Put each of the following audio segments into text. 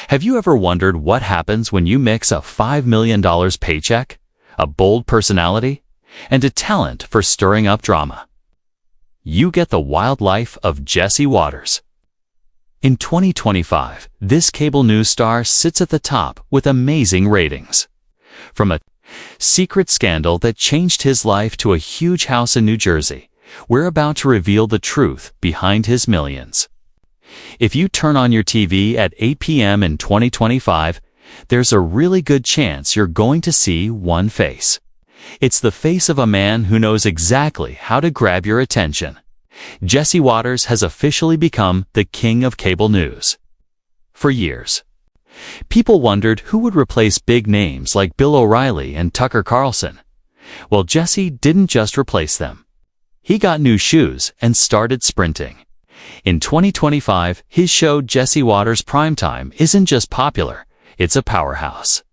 Have you ever wondered what happens when you mix a $5 million paycheck, a bold personality, and a talent for stirring up drama? You get the wild life of Jesse Watters. In 2025, this cable news star sits at the top with amazing ratings. From a secret scandal that changed his life to a huge house in New Jersey, we're about to reveal the truth behind his millions. If you turn on your TV at 8 p.m. in 2025, there's a really good chance you're going to see one face. It's the face of a man who knows exactly how to grab your attention. Jesse Watters has officially become the king of cable news. For years, people wondered who would replace big names like Bill O'Reilly and Tucker Carlson. Well, Jesse didn't just replace them. He got new shoes and started sprinting. In 2025, his show Jesse Watters Primetime isn't just popular, it's a powerhouse.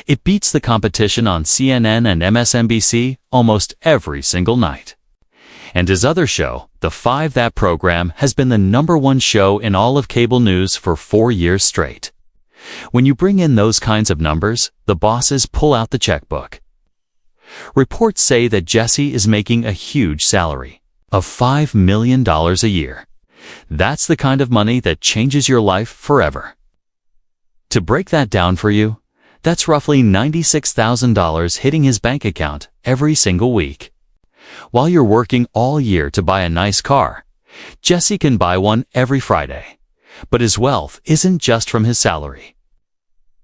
It beats the competition on CNN and MSNBC almost every single night. And his other show, The Five That program, has been the #1 show in all of cable news for 4 years straight. When you bring in those kinds of numbers, the bosses pull out the checkbook. Reports say that Jesse is making a huge salary of $5 million a year. That's the kind of money that changes your life forever. To break that down for you, that's roughly $96,000 hitting his bank account every single week. While you're working all year to buy a nice car, Jesse can buy one every Friday. But his wealth isn't just from his salary.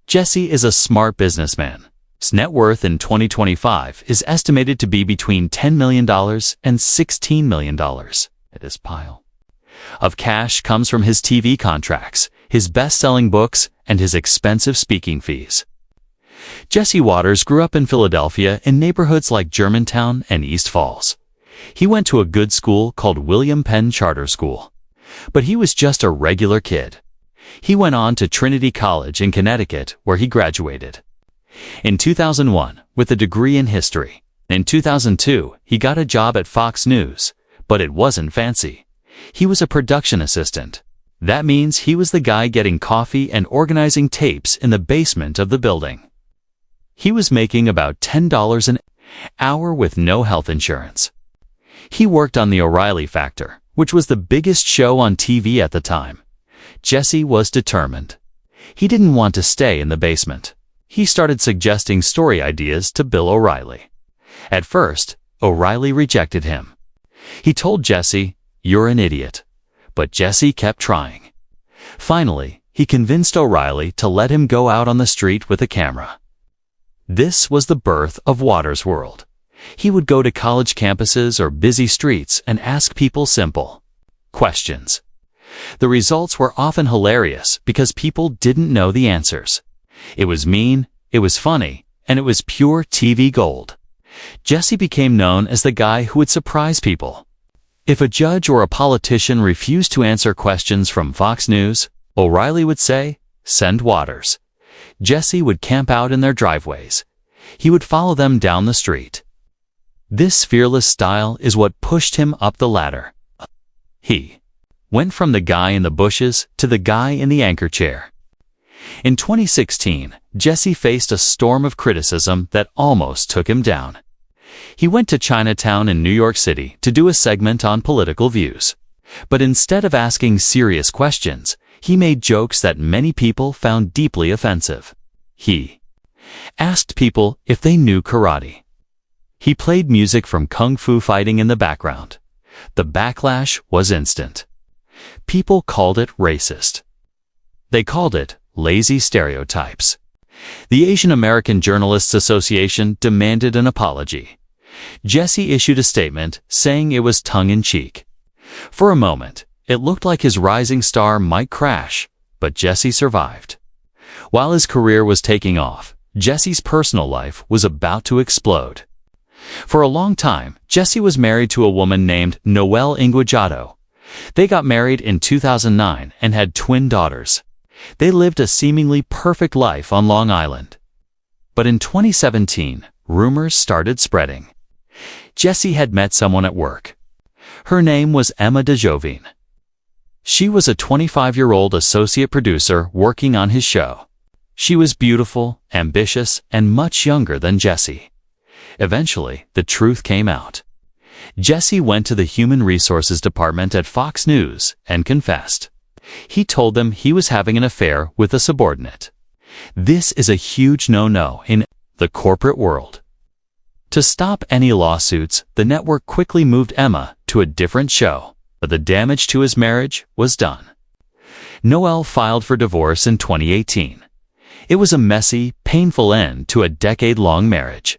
Jesse is a smart businessman. His net worth in 2025 is estimated to be between $10 million and $16 million. His pile of cash comes from his TV contracts, his best-selling books, and his expensive speaking fees. Jesse Watters grew up in Philadelphia in neighborhoods like Germantown and East Falls. He went to a good school called William Penn Charter School. But he was just a regular kid. He went on to Trinity College in Connecticut, where he graduated in 2001 with a degree in history. In 2002, he got a job at Fox News, but it wasn't fancy. He was a production assistant. That means he was the guy getting coffee and organizing tapes in the basement of the building. He was making about $10 an hour with no health insurance. He worked on The O'Reilly Factor, which was the biggest show on TV at the time. Jesse was determined. He didn't want to stay in the basement. He started suggesting story ideas to Bill O'Reilly. At first, O'Reilly rejected him. He told Jesse, "You're an idiot." But Jesse kept trying. Finally, he convinced O'Reilly to let him go out on the street with a camera. This was the birth of Watters' World. He would go to college campuses or busy streets and ask people simple questions. The results were often hilarious because people didn't know the answers. It was mean, it was funny, and it was pure TV gold. Jesse became known as the guy who would surprise people. If a judge or a politician refused to answer questions from Fox News, O'Reilly would say, "Send Watters." Jesse would camp out in their driveways. He would follow them down the street. This fearless style is what pushed him up the ladder. He went from the guy in the bushes to the guy in the anchor chair. In 2016, Jesse faced a storm of criticism that almost took him down. He went to Chinatown in New York City to do a segment on political views. But instead of asking serious questions, he made jokes that many people found deeply offensive. He asked people if they knew karate. He played music from kung fu fighting in the background. The backlash was instant. People called it racist. They called it lazy stereotypes. The Asian American Journalists Association demanded an apology. Jesse issued a statement saying it was tongue-in-cheek. For a moment, it looked like his rising star might crash, but Jesse survived. While his career was taking off, Jesse's personal life was about to explode. For a long time, Jesse was married to a woman named Noelle Inguajato. They got married in 2009 and had twin daughters. They lived a seemingly perfect life on Long Island. But in 2017, rumors started spreading. Jesse had met someone at work. Her name was Emma DeJovine. She was a 25-year-old associate producer working on his show. She was beautiful, ambitious, and much younger than Jesse. Eventually, the truth came out. Jesse went to the Human Resources Department at Fox News and confessed. He told them he was having an affair with a subordinate. This is a huge no-no in the corporate world. To stop any lawsuits, the network quickly moved Emma to a different show, but the damage to his marriage was done. Noel filed for divorce in 2018. It was a messy, painful end to a decade-long marriage.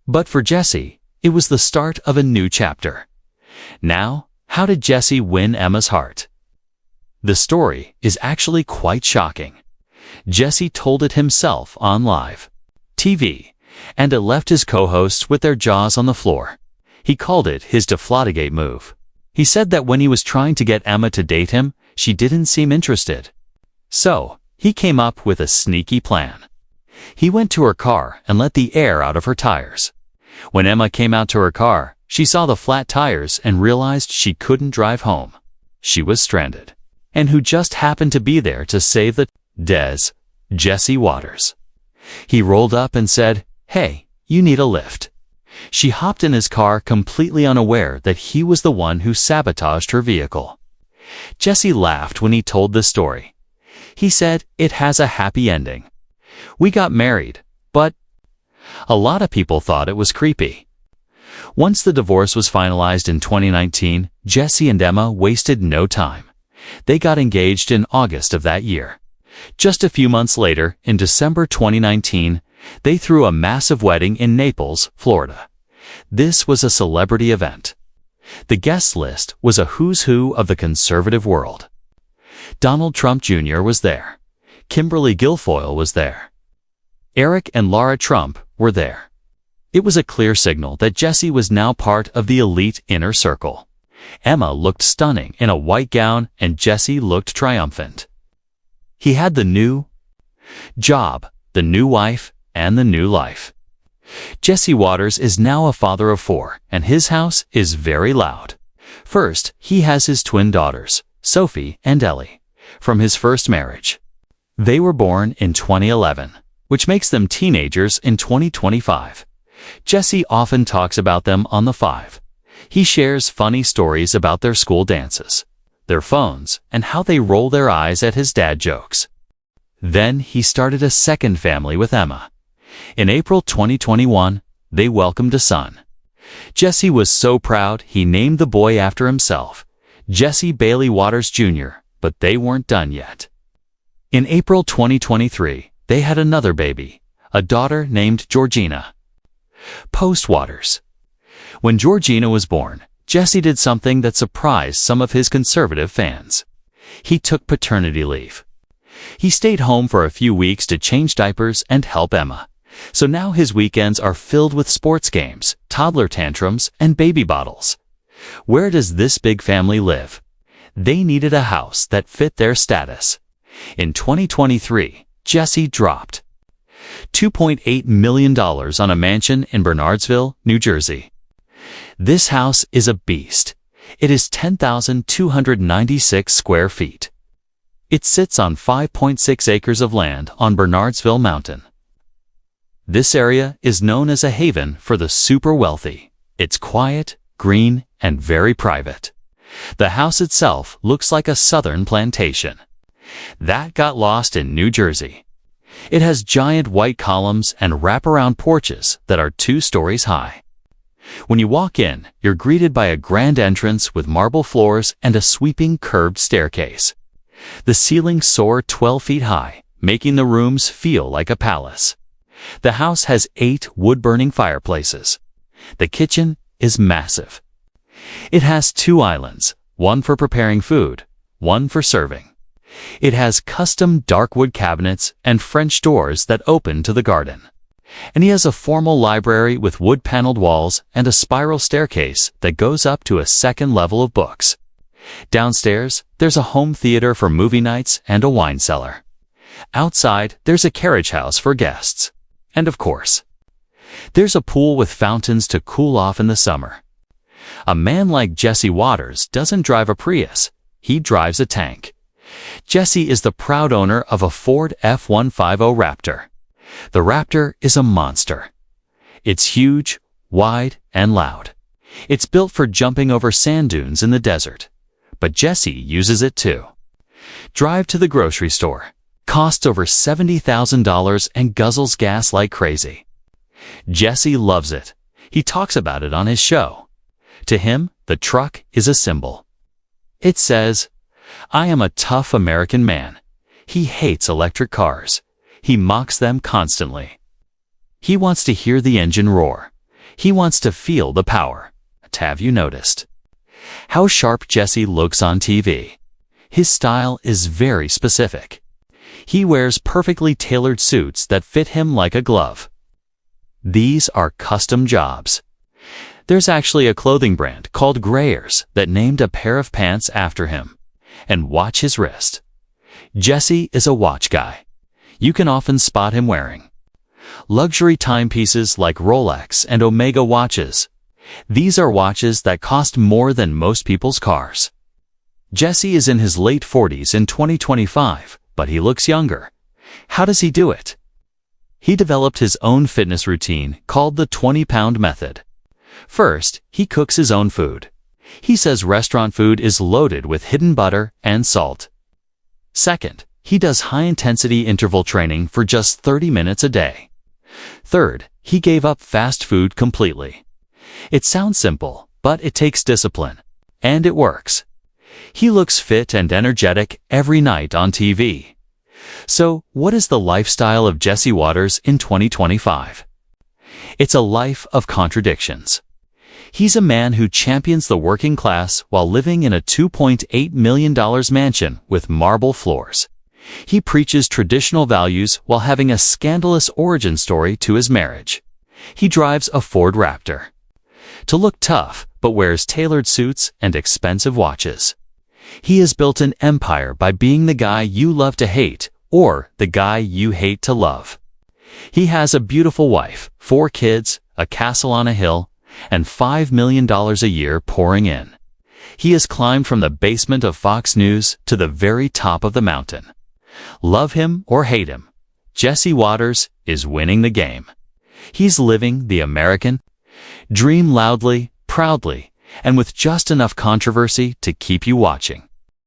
But for Jesse, it was the start of a new chapter. Now, how did Jesse win Emma's heart? The story is actually quite shocking. Jesse told it himself on live TV, and it left his co-hosts with their jaws on the floor. He called it his deflategate move. He said that when he was trying to get Emma to date him, she didn't seem interested. So, he came up with a sneaky plan. He went to her car and let the air out of her tires. When Emma came out to her car, she saw the flat tires and realized she couldn't drive home. She was stranded. And who just happened to be there to save the Jesse Waters. He rolled up and said, "Hey, you need a lift." She hopped in his car completely unaware that he was the one who sabotaged her vehicle. Jesse laughed when he told this story. He said, "It has a happy ending. We got married, but..." A lot of people thought it was creepy. Once the divorce was finalized in 2019, Jesse and Emma wasted no time. They got engaged in August of that year. Just a few months later, in December 2019, they threw a massive wedding in Naples, Florida. This was a celebrity event. The guest list was a who's who of the conservative world. Donald Trump Jr. was there. Kimberly Guilfoyle was there. Eric and Lara Trump were there. It was a clear signal that Jesse was now part of the elite inner circle. Emma looked stunning in a white gown and Jesse looked triumphant. He had the new job, the new wife, and the new life. Jesse Waters is now a father of 4, and his house is very loud. First, he has his twin daughters, Sophie and Ellie, from his first marriage. They were born in 2011, which makes them teenagers in 2025. Jesse often talks about them on the 5. He shares funny stories about their school dances, their phones, and how they roll their eyes at his dad jokes. Then he started a second family with Emma. In April 2021, they welcomed a son. Jesse was so proud he named the boy after himself, Jesse Bailey Waters Jr., but they weren't done yet. In April 2023, they had another baby, a daughter named Georgina. Post-Waters. When Georgina was born, Jesse did something that surprised some of his conservative fans. He took paternity leave. He stayed home for a few weeks to change diapers and help Emma. So now his weekends are filled with sports games, toddler tantrums, and baby bottles. Where does this big family live? They needed a house that fit their status. In 2023, Jesse dropped $2.8 million on a mansion in Bernardsville, New Jersey. This house is a beast. It is 10,296 square feet. It sits on 5.6 acres of land on Bernardsville Mountain. This area is known as a haven for the super wealthy. It's quiet, green, and very private. The house itself looks like a southern plantation. That got lost in New Jersey. It has giant white columns and wraparound porches that are 2 stories high. When you walk in, you're greeted by a grand entrance with marble floors and a sweeping curved staircase. The ceilings soar 12 feet high, making the rooms feel like a palace. The house has 8 wood-burning fireplaces. The kitchen is massive. It has 2 islands, one for preparing food, one for serving. It has custom dark wood cabinets and French doors that open to the garden. And he has a formal library with wood-paneled walls and a spiral staircase that goes up to a second level of books. Downstairs, there's a home theater for movie nights and a wine cellar. Outside, there's a carriage house for guests. And of course, there's a pool with fountains to cool off in the summer. A man like Jesse Waters doesn't drive a Prius. he drives a tank. Jesse is the proud owner of a Ford F-150 Raptor. The Raptor is a monster. It's huge, wide, and loud. It's built for jumping over sand dunes in the desert. But Jesse uses it too. Drive to the grocery store. Costs over $70,000 and guzzles gas like crazy. Jesse loves it. He talks about it on his show. To him, the truck is a symbol. It says, "I am a tough American man." He hates electric cars. He mocks them constantly. He wants to hear the engine roar. He wants to feel the power. Have you noticed how sharp Jesse looks on TV? His style is very specific. He wears perfectly tailored suits that fit him like a glove. These are custom jobs. There's actually a clothing brand called Greyers that named a pair of pants after him. And watch his wrist. Jesse is a watch guy. You can often spot him wearing luxury timepieces like Rolex and Omega watches. These are watches that cost more than most people's cars. Jesse is in his late 40s in 2025, but he looks younger. How does he do it? He developed his own fitness routine called the 20-pound method. First, he cooks his own food. He says restaurant food is loaded with hidden butter and salt. Second, he does high-intensity interval training for just 30 minutes a day. Third, he gave up fast food completely. It sounds simple, but it takes discipline. And it works. He looks fit and energetic every night on TV. So, what is the lifestyle of Jesse Waters in 2025? It's a life of contradictions. He's a man who champions the working class while living in a $2.8 million mansion with marble floors. He preaches traditional values while having a scandalous origin story to his marriage. He drives a Ford Raptor. To look tough, but wears tailored suits and expensive watches. He has built an empire by being the guy you love to hate or the guy you hate to love. He has a beautiful wife, 4 kids, a castle on a hill, and $5 million a year pouring in. He has climbed from the basement of Fox News to the very top of the mountain. Love him or hate him, Jesse Waters is winning the game. He's living the American dream loudly, proudly, and with just enough controversy to keep you watching.